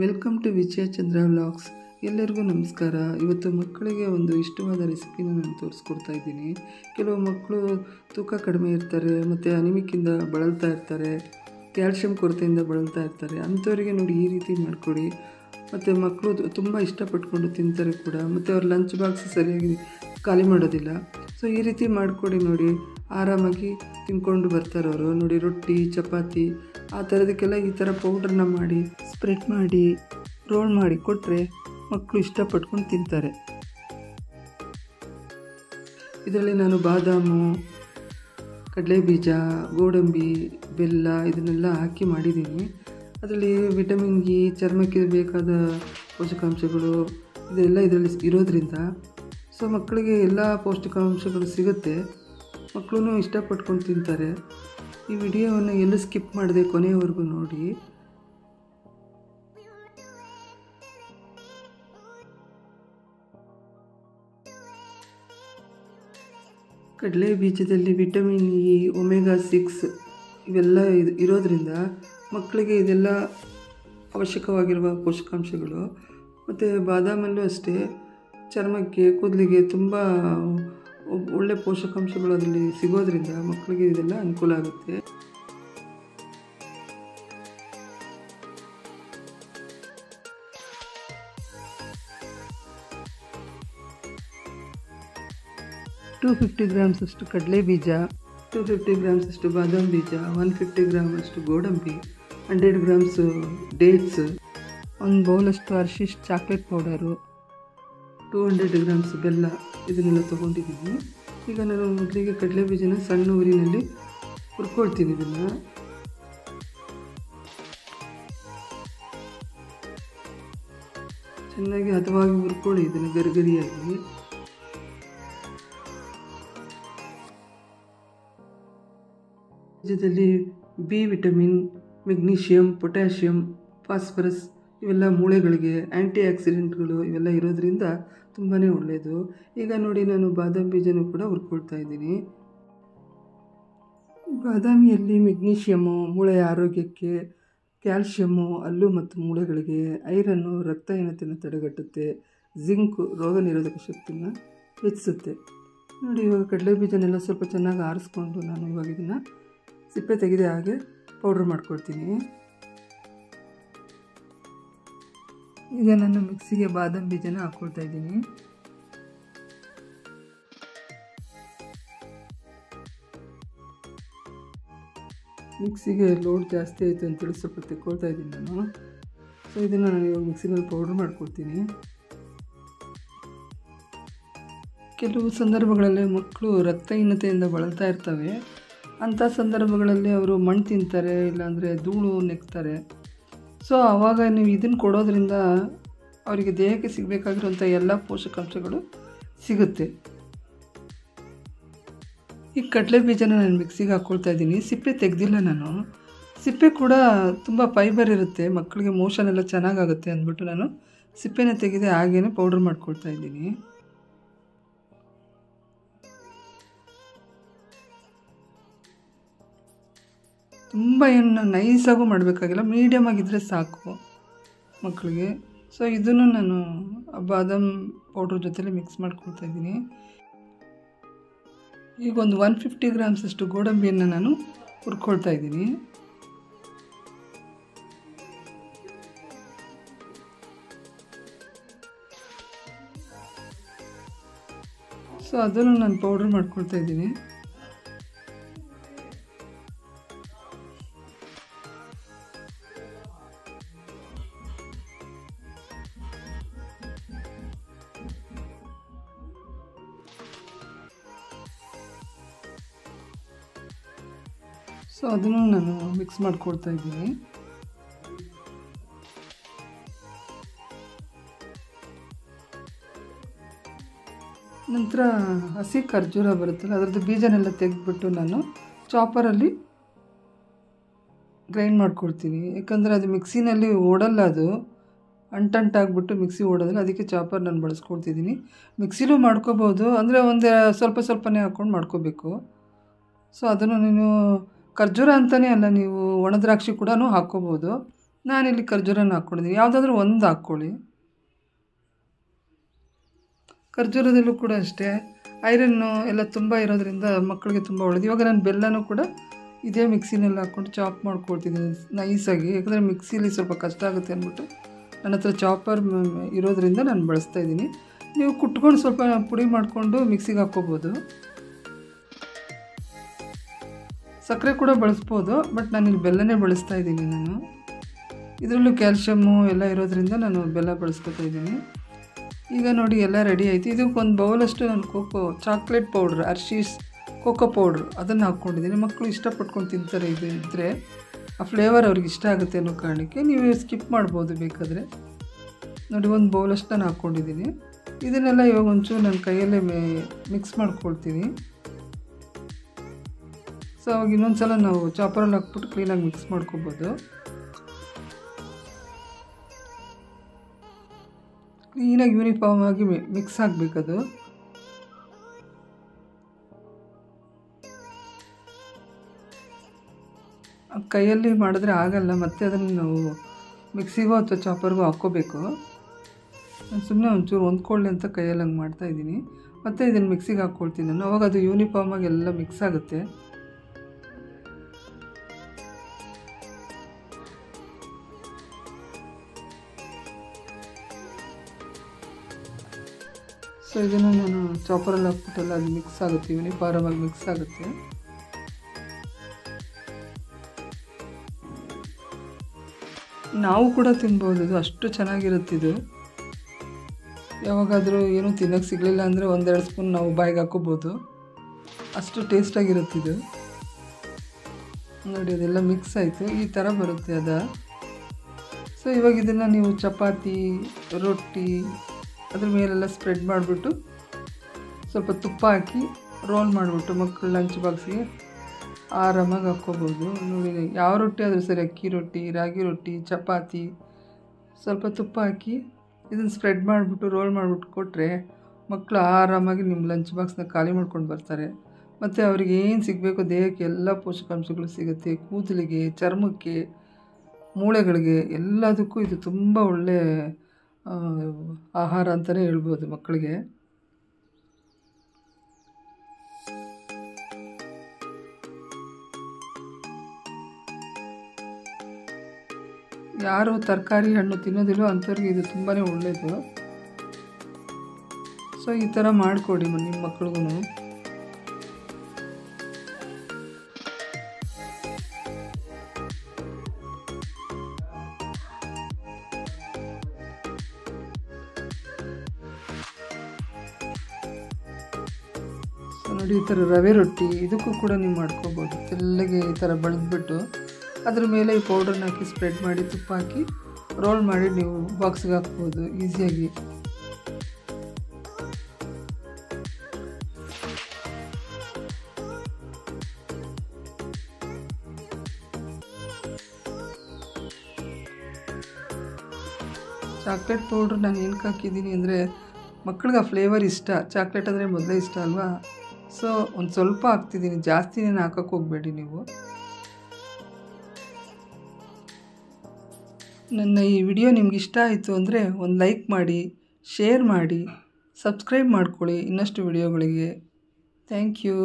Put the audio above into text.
Welcome to Vijaya Chandra vlogs. ಎಲ್ಲರಿಗೂ ನಮಸ್ಕಾರ. ಇವತ್ತು ಮಕ್ಕಳಿಗೆ ಒಂದು ಇಷ್ಟವಾದ ರೆಸಿಪಿನ ನಾನು ತೋರಿಸ್ಕೊಡ್ತಾ ಇದ್ದೀನಿ. ಕೆಲವು ಮಕ್ಕಳು ತೂಕ ಕಡಿಮೆ ಇರ್ತಾರೆ ಮತ್ತು ಅನಿಮಿಕ್ಕಿಂದ ಬಳಲ್ತಾ ಇರ್ತಾರೆ, ಕ್ಯಾಲ್ಶಿಯಂ ಕೊರತೆಯಿಂದ ಬಳಲ್ತಾ ಇರ್ತಾರೆ. ಅಂಥವರಿಗೆ ನೋಡಿ ಈ ರೀತಿ ಮಾಡಿಕೊಡಿ. ಮತ್ತು ಮಕ್ಕಳು ತುಂಬ ಇಷ್ಟಪಟ್ಕೊಂಡು ತಿಂತಾರೆ ಕೂಡ, ಮತ್ತು ಅವ್ರ ಲಂಚ್ ಬಾಕ್ಸ್ ಸರಿಯಾಗಿ ಖಾಲಿ ಮಾಡೋದಿಲ್ಲ. ಸೊ ಈ ರೀತಿ ಮಾಡಿಕೊಡಿ ನೋಡಿ, ಆರಾಮಾಗಿ ತಿಂದ್ಕೊಂಡು ಬರ್ತಾರೆ ಅವರು. ನೋಡಿ ರೊಟ್ಟಿ, ಚಪಾತಿ ಆ ಥರದಕ್ಕೆಲ್ಲ ಈ ಥರ ಪೌಡ್ರನ್ನ ಮಾಡಿ ಸ್ಪ್ರೆಡ್ ಮಾಡಿ ರೋಲ್ ಮಾಡಿ ಕೊಟ್ಟರೆ ಮಕ್ಕಳು ಇಷ್ಟಪಟ್ಕೊಂಡು ತಿಂತಾರೆ. ಇದರಲ್ಲಿ ನಾನು ಬಾದಾಮು, ಕಡಲೆಬೀಜ, ಗೋಡಂಬಿ, ಬೆಲ್ಲ ಇದನ್ನೆಲ್ಲ ಹಾಕಿ ಮಾಡಿದ್ದೀನಿ. ಅದರಲ್ಲಿ ವಿಟಮಿನ್ ಇ, ಚರ್ಮಕ್ಕೆ ಬೇಕಾದ ಪೋಷಕಾಂಶಗಳು ಇದೆಲ್ಲ ಇದರಲ್ಲಿ ಇರೋದ್ರಿಂದ ಸೊ ಮಕ್ಕಳಿಗೆ ಎಲ್ಲ ಪೌಷ್ಟಿಕಾಂಶಗಳು ಸಿಗುತ್ತೆ. ಮಕ್ಕಳು ಇಷ್ಟಪಟ್ಕೊಂಡು ತಿಂತಾರೆ. ಈ ವಿಡಿಯೋವನ್ನು ಎಲ್ಲೂ ಸ್ಕಿಪ್ ಮಾಡದೆ ಕೊನೆಯವರೆಗೂ ನೋಡಿ. ಕಡಲೆ ಬೀಜದಲ್ಲಿ ವಿಟಮಿನ್ ಇ, ಒಮೆಗಾ 6 ಇವೆಲ್ಲ ಇರೋದ್ರಿಂದ ಮಕ್ಕಳಿಗೆ ಇದೆಲ್ಲ ಅವಶ್ಯಕವಾಗಿರುವ ಪೋಷಕಾಂಶಗಳು. ಮತ್ತು ಬಾದಾಮಲ್ಲೂ ಅಷ್ಟೇ, ಚರ್ಮಕ್ಕೆ, ಕೂದಲಿಗೆ ತುಂಬ ಒಳ್ಳೆ ಪೋಷಕಾಂಶಗಳು ಅದರಲ್ಲಿ ಸಿಗೋದ್ರಿಂದ ಮಕ್ಕಳಿಗೆ ಇದೆಲ್ಲ ಅನುಕೂಲ ಆಗುತ್ತೆ. ಟೂ 250 ಗ್ರಾಮ್ಸಷ್ಟು ಕಡಲೆ ಬೀಜ, 250 ಗ್ರಾಮ್ಸಷ್ಟು ಬಾದಾಮ್ ಬೀಜ, 150 ಗ್ರಾಮಷ್ಟು ಗೋಡಂಬಿ, 100 ಗ್ರಾಮ್ಸು ಡೇಟ್ಸ್, 1 ಬೌಲಷ್ಟು ಹರ್ಷೀಸ್ ಚಾಕ್ಲೇಟ್ ಪೌಡರು, 200 ಗ್ರಾಮ್ಸ್ ಬೆಲ್ಲ ಇದನ್ನೆಲ್ಲ ತೊಗೊಂಡಿದ್ದೀನಿ. ಈಗ ನಾನು ಮೊದಲಿಗೆ ಕಡಲೆ ಬೀಜನ ಸಣ್ಣ ಊರಿನಲ್ಲಿ ಹುರ್ಕೊಳ್ತೀನಿ. ಇದನ್ನು ಚೆನ್ನಾಗಿ ಹದವಾಗಿ ಹುರ್ಕೊಳ್ಳಿ, ಇದನ್ನು ಗರಿಗರಿಯಾಗಿ. ಬೀಜದಲ್ಲಿ B vitamin, magnesium, potassium, phosphorus ಇವೆಲ್ಲ ಮೂಳೆಗಳಿಗೆ, ಆ್ಯಂಟಿ ಆಕ್ಸಿಡೆಂಟ್ಗಳು ಇವೆಲ್ಲ ಇರೋದ್ರಿಂದ ತುಂಬಾ ಒಳ್ಳೆಯದು. ಈಗ ನೋಡಿ ನಾನು ಬಾದಾಮಿ ಬೀಜನೂ ಕೂಡ ಹುರ್ಕೊಳ್ತಾ ಇದ್ದೀನಿ. ಬಾದಾಮಿಯಲ್ಲಿ ಮೆಗ್ನೀಷಿಯಮ್ಮು ಮೂಳೆಯ ಆರೋಗ್ಯಕ್ಕೆ, ಕ್ಯಾಲ್ಶಿಯಮ್ಮು ಹಲ್ಲು ಮತ್ತು ಮೂಳೆಗಳಿಗೆ, ಐರನ್ನು ರಕ್ತಹೀನತೆಯನ್ನು ತಡೆಗಟ್ಟುತ್ತೆ, ಜಿಂಕು ರೋಗ ನಿರೋಧಕ ಶಕ್ತಿಯನ್ನು ಹೆಚ್ಚಿಸುತ್ತೆ. ನೋಡಿ ಇವಾಗ ಕಡಲೆ ಬೀಜನೆಲ್ಲ ಸ್ವಲ್ಪ ಚೆನ್ನಾಗಿ ಆರಿಸ್ಕೊಂಡು ನಾನು ಇವಾಗ ಇದನ್ನು ಸಿಪ್ಪೆ ತೆಗೆದೇ ಹಾಗೆ ಪೌಡ್ರ್ ಮಾಡ್ಕೊಳ್ತೀನಿ. ಈಗ ನಾನು ಮಿಕ್ಸಿಗೆ ಬಾದಾಮಿ ಬೀಜನ ಹಾಕ್ಕೊಳ್ತಾ ಇದ್ದೀನಿ. ಮಿಕ್ಸಿಗೆ ಲೋಡ್ ಜಾಸ್ತಿ ಆಯಿತು ಅಂತೇಳಿ ಸ್ವಲ್ಪ ತೆಕ್ಕೊಳ್ತಾ ಇದ್ದೀನಿ ನಾನು. ಸೊ ಇದನ್ನು ನಾನು ಇವಾಗ ಮಿಕ್ಸಿನಲ್ಲಿ ಪೌಡ್ರ್ ಮಾಡ್ಕೊಳ್ತೀನಿ. ಕೆಲವು ಸಂದರ್ಭಗಳಲ್ಲಿ ಮಕ್ಕಳು ರಕ್ತಹೀನತೆಯಿಂದ ಬಳಲ್ತಾ ಇರ್ತವೆ. ಅಂಥ ಸಂದರ್ಭಗಳಲ್ಲಿ ಅವರು ಮಣ್ಣು ತಿಂತಾರೆ, ಇಲ್ಲಾಂದರೆ ಧೂಳು ನೆಕ್ತಾರೆ. ಸೊ ಆವಾಗ ನೀವು ಇದನ್ನು ಕೊಡೋದ್ರಿಂದ ಅವರಿಗೆ ದೇಹಕ್ಕೆ ಸಿಗಬೇಕಾಗಿರುವಂಥ ಎಲ್ಲ ಪೋಷಕಾಂಶಗಳು ಸಿಗುತ್ತೆ. ಈ ಕಡಲೆ ಬೀಜನ ನಾನು ಮಿಕ್ಸಿಗೆ ಹಾಕ್ಕೊಳ್ತಾ ಇದ್ದೀನಿ. ಸಿಪ್ಪೆ ತೆಗೆದಿಲ್ಲ ನಾನು. ಸಿಪ್ಪೆ ಕೂಡ ತುಂಬ ಫೈಬರ್ ಇರುತ್ತೆ, ಮಕ್ಕಳಿಗೆ ಮೋಷನ್ ಎಲ್ಲ ಚೆನ್ನಾಗಾಗುತ್ತೆ ಅಂದ್ಬಿಟ್ಟು ನಾನು ಸಿಪ್ಪೆನ ತೆಗೆದೇ ಹಾಗೇ ಪೌಡ್ರ್ ಮಾಡ್ಕೊಳ್ತಾ ಇದ್ದೀನಿ. ತುಂಬ ಏನು ನೈಸಾಗೂ ಮಾಡಬೇಕಾಗಿಲ್ಲ, ಮೀಡಿಯಮ್ ಆಗಿದ್ದರೆ ಸಾಕು ಮಕ್ಕಳಿಗೆ. ಸೊ ಇದನ್ನು ನಾನು ಬಾದಾಮ್ ಪೌಡ್ರ್ ಜೊತೆಲಿ ಮಿಕ್ಸ್ ಮಾಡ್ಕೊಳ್ತಾ ಇದ್ದೀನಿ. ಈಗ ಒಂದು 150 ಗ್ರಾಮ್ಸಷ್ಟು ಗೋಡಂಬಿಯನ್ನು ನಾನು ಹುರ್ಕೊಳ್ತಾ ಇದ್ದೀನಿ. ಸೊ ಅದನ್ನು ನಾನು ಪೌಡ್ರ್ ಮಾಡ್ಕೊಳ್ತಾ ಇದ್ದೀನಿ. ಸೊ ಅದನ್ನು ನಾನು ಮಿಕ್ಸ್ ಮಾಡ್ಕೊಳ್ತಾ ಇದ್ದೀನಿ. ನಂತರ ಹಸಿ ಖರ್ಜೂರ ಬರುತ್ತಲ್ಲ, ಅದರದ್ದು ಬೀಜನೆಲ್ಲ ತೆಗೆದುಬಿಟ್ಟು ನಾನು ಚಾಪರಲ್ಲಿ ಗ್ರೈಂಡ್ ಮಾಡ್ಕೊಳ್ತೀನಿ. ಯಾಕಂದರೆ ಅದು ಮಿಕ್ಸಿನಲ್ಲಿ ಓಡಲ್ಲ, ಅದು ಅಂಟಂಟಾಗ್ಬಿಟ್ಟು ಮಿಕ್ಸಿ ಓಡೋದಿಲ್ಲ. ಅದಕ್ಕೆ ಚಾಪರ್ ನಾನು ಬಳಸ್ಕೊಳ್ತಿದ್ದೀನಿ. ಮಿಕ್ಸಿಲೂ ಮಾಡ್ಕೋಬೋದು, ಅಂದರೆ ಒಂದು ಸ್ವಲ್ಪನೇ ಹಾಕ್ಕೊಂಡು ಮಾಡ್ಕೋಬೇಕು. ಸೊ ಅದನ್ನು ನೀನು ಖರ್ಜೂರ ಅಂತಲೇ ಅಲ್ಲ, ನೀವು ಒಣ ದ್ರಾಕ್ಷಿ ಕೂಡ ಹಾಕ್ಕೋಬೋದು. ನಾನಿಲ್ಲಿ ಖರ್ಜೂರನ ಹಾಕ್ಕೊಂಡಿದ್ದೀನಿ, ಯಾವುದಾದ್ರೂ ಒಂದು ಹಾಕ್ಕೊಳ್ಳಿ. ಖರ್ಜೂರದಲ್ಲೂ ಕೂಡ ಅಷ್ಟೇ ಐರನ್ನು ಎಲ್ಲ ತುಂಬ ಇರೋದ್ರಿಂದ ಮಕ್ಕಳಿಗೆ ತುಂಬ ಒಳ್ಳೆಯದು. ಇವಾಗ ನಾನು ಬೆಲ್ಲನೂ ಕೂಡ ಇದೇ ಮಿಕ್ಸಿನಲ್ಲಿ ಹಾಕ್ಕೊಂಡು ಚಾಪ್ ಮಾಡ್ಕೊಳ್ತಿದ್ದೀನಿ ನೈಸಾಗಿ, ಯಾಕಂದರೆ ಮಿಕ್ಸಿಲಿ ಸ್ವಲ್ಪ ಕಷ್ಟ ಆಗುತ್ತೆ ಅಂದ್ಬಿಟ್ಟು ನನ್ನ ಹತ್ರ ಚಾಪರ್ ಇರೋದ್ರಿಂದ ನಾನು ಬಳಸ್ತಾಯಿದ್ದೀನಿ. ನೀವು ಕುಟ್ಕೊಂಡು ಸ್ವಲ್ಪ ಪುಡಿ ಮಾಡಿಕೊಂಡು ಮಿಕ್ಸಿಗೆ ಹಾಕ್ಕೋಬೋದು. ಸಕ್ಕರೆ ಕೂಡ ಬಳಸ್ಬೋದು, ಬಟ್ ನಾನಿಲ್ಲಿ ಬೆಲ್ಲನೇ ಬಳಸ್ತಾ ಇದ್ದೀನಿ. ನಾನು ಇದರಲ್ಲೂ ಕ್ಯಾಲ್ಶಿಯಮ್ಮು ಎಲ್ಲ ಇರೋದ್ರಿಂದ ನಾನು ಬೆಲ್ಲ ಬಳಸ್ಕೊತಾ ಇದ್ದೀನಿ. ಈಗ ನೋಡಿ ಎಲ್ಲ ರೆಡಿ ಆಯಿತು. ಇದಕ್ಕೆ ಒಂದು ಬೌಲಷ್ಟು ನಾನು chocolate powder, Hershey's cocoa powder ಅದನ್ನು ಹಾಕ್ಕೊಂಡಿದ್ದೀನಿ. ಮಕ್ಕಳು ಇಷ್ಟಪಟ್ಕೊಂಡು ತಿಂತಾರೆ. ಇದು ಇದ್ದರೆ ಆ ಫ್ಲೇವರ್ ಅವ್ರಿಗೆ ಇಷ್ಟ ಆಗುತ್ತೆ ಅನ್ನೋ ಕಾರಣಕ್ಕೆ ನೀವು ಸ್ಕಿಪ್ ಮಾಡ್ಬೋದು ಬೇಕಾದರೆ. ನೋಡಿ ಒಂದು ಬೌಲಷ್ಟು ನಾನು ಹಾಕ್ಕೊಂಡಿದ್ದೀನಿ. ಇದನ್ನೆಲ್ಲ ಇವಾಗ ಒಂಚೂರು ನನ್ನ ಕೈಯಲ್ಲೇ ಮಿಕ್ಸ್ ಮಾಡ್ಕೊಳ್ತೀನಿ. ಸೊ ಅವಾಗ ಇನ್ನೊಂದು ಸಲ ನಾವು ಚಾಪರಲ್ಲಿ ಹಾಕ್ಬಿಟ್ಟು ಕ್ಲೀನಾಗಿ ಮಿಕ್ಸ್ ಮಾಡ್ಕೊಬೋದು. ಕ್ಲೀನಾಗಿ ಯೂನಿಫಾರ್ಮ್ ಆಗಿ ಮಿಕ್ಸ್ ಆಗಬೇಕದು. ಕೈಯಲ್ಲಿ ಮಾಡಿದ್ರೆ ಆಗಲ್ಲ, ಮತ್ತು ಅದನ್ನು ನಾವು ಮಿಕ್ಸಿಗೋ ಅಥವಾ ಚಾಪರ್ಗೋ ಹಾಕ್ಕೋಬೇಕು. ನಾನು ಸುಮ್ಮನೆ ಒಂಚೂರು ಹೊಂದ್ಕೊಳ್ಳಿ ಅಂತ ಕೈಯಲ್ಲಿ ಹಂಗೆ ಮಾಡ್ತಾಯಿದ್ದೀನಿ. ಮತ್ತು ಇದನ್ನು ಮಿಕ್ಸಿಗೆ ಹಾಕ್ಕೊಳ್ತೀನಿ ನಾನು. ಅವಾಗ ಅದು ಯೂನಿಫಾರ್ಮಾಗಿ ಎಲ್ಲ ಮಿಕ್ಸ್ ಆಗುತ್ತೆ. ಸೊ ಇದನ್ನು ನಾನು ಚಾಪರಲ್ಲಿ ಹಾಕ್ಬಿಟ್ಟೆಲ್ಲ ಅದು ಮಿಕ್ಸ್ ಆಗುತ್ತೆ, ಯೂನಿಫಾರ್ಮಾಗಿ ಮಿಕ್ಸ್ ಆಗುತ್ತೆ. ನಾವು ಕೂಡ ತಿನ್ಬೋದು, ಇದು ಅಷ್ಟು ಚೆನ್ನಾಗಿರುತ್ತಿದು. ಯಾವಾಗಾದರೂ ಏನೂ ತಿನ್ನೋಕ್ಕೆ ಸಿಗಲಿಲ್ಲ ಅಂದರೆ 1-2 ಸ್ಪೂನ್ ನಾವು ಬಾಯಿಗೆ ಹಾಕ್ಕೋಬೋದು, ಅಷ್ಟು ಟೇಸ್ಟಾಗಿರುತ್ತಿದು. ನೋಡಿ ಅದೆಲ್ಲ ಮಿಕ್ಸ್ ಆಯಿತು, ಈ ಥರ ಬರುತ್ತೆ ಅದ. ಸೊ ಇವಾಗ ಇದನ್ನು ನೀವು ಚಪಾತಿ, ರೊಟ್ಟಿ ಅದ್ರ ಮೇಲೆಲ್ಲ ಸ್ಪ್ರೆಡ್ ಮಾಡಿಬಿಟ್ಟು ಸ್ವಲ್ಪ ತುಪ್ಪ ಹಾಕಿ ರೋಲ್ ಮಾಡಿಬಿಟ್ಟು ಮಕ್ಕಳು ಲಂಚ್ ಬಾಕ್ಸಿಗೆ ಆರಾಮಾಗಿ ಹಾಕ್ಕೋಬೋದು. ನೋಡಿ ಯಾವ ರೊಟ್ಟಿ ಆದರೂ ಸರಿ, ಅಕ್ಕಿ ರೊಟ್ಟಿ, ರಾಗಿ ರೊಟ್ಟಿ, ಚಪಾತಿ, ಸ್ವಲ್ಪ ತುಪ್ಪ ಹಾಕಿ ಇದನ್ನು ಸ್ಪ್ರೆಡ್ ಮಾಡಿಬಿಟ್ಟು ರೋಲ್ ಮಾಡಿಬಿಟ್ಟು ಕೊಟ್ಟರೆ ಮಕ್ಕಳು ಆರಾಮಾಗಿ ನಿಮ್ಮ ಲಂಚ್ ಬಾಕ್ಸ್ನ ಖಾಲಿ ಮಾಡ್ಕೊಂಡು ಬರ್ತಾರೆ. ಮತ್ತು ಅವ್ರಿಗೆ ಏನು ಸಿಗಬೇಕು ದೇಹಕ್ಕೆ ಎಲ್ಲ ಪೋಷಕಾಂಶಗಳು ಸಿಗುತ್ತೆ. ಕೂದಲಿಗೆ, ಚರ್ಮಕ್ಕೆ, ಮೂಳೆಗಳಿಗೆ ಎಲ್ಲದಕ್ಕೂ ಇದು ತುಂಬ ಒಳ್ಳೆಯ ಆಹಾರ ಅಂತಲೇ ಹೇಳ್ಬೋದು ಮಕ್ಕಳಿಗೆ. ಯಾರು ತರಕಾರಿ ಹಣ್ಣು ತಿನ್ನೋದಿಲ್ಲೋ ಅಂಥವ್ರಿಗೆ ಇದು ತುಂಬಾ ಒಳ್ಳೆಯದು. ಸೊ ಈ ಥರ ಮಾಡಿಕೊಡಿ ನಿಮ್ಮ ಮಕ್ಳಿಗೂ. ನೋಡಿ ಈ ಥರ ರವೆ ರೊಟ್ಟಿ ಇದಕ್ಕೂ ಕೂಡ ನೀವು ಮಾಡ್ಕೋಬೋದು. ತೆಳ್ಳಗೆ ಈ ಥರ ಬಳಿದ್ಬಿಟ್ಟು ಅದ್ರ ಮೇಲೆ ಈ ಪೌಡ್ರನ್ನ ಹಾಕಿ ಸ್ಪ್ರೆಡ್ ಮಾಡಿ ತುಪ್ಪ ಹಾಕಿ ರೋಲ್ ಮಾಡಿ ನೀವು ಬಾಕ್ಸ್ಗೆ ಹಾಕ್ಬೋದು ಈಸಿಯಾಗಿ. ಚಾಕ್ಲೇಟ್ ಪೌಡ್ರ್ ನಾನು ಏನಕ್ಕೆ ಹಾಕಿದ್ದೀನಿ ಅಂದರೆ ಮಕ್ಕಳಿಗೆ ಆ ಫ್ಲೇವರ್ ಇಷ್ಟ. ಚಾಕ್ಲೇಟ್ ಅಂದರೆ ಮೊದಲೇ ಇಷ್ಟ ಅಲ್ವಾ. ಸೊ ಒಂದು ಸ್ವಲ್ಪ ಹಾಕ್ತಿದ್ದೀನಿ, ಜಾಸ್ತಿನೇನು ಹಾಕೋಕ್ಕೆ ಹೋಗಬೇಡಿ ನೀವು. ನನ್ನ ಈ ವಿಡಿಯೋ ನಿಮ್ಗೆ ಇಷ್ಟ ಆಯಿತು ಅಂದರೆ ಒಂದು ಲೈಕ್ ಮಾಡಿ, ಶೇರ್ ಮಾಡಿ, ಸಬ್ಸ್ಕ್ರೈಬ್ ಮಾಡ್ಕೊಳ್ಳಿ ಇನ್ನಷ್ಟು ವಿಡಿಯೋಗಳಿಗೆ. Thank you.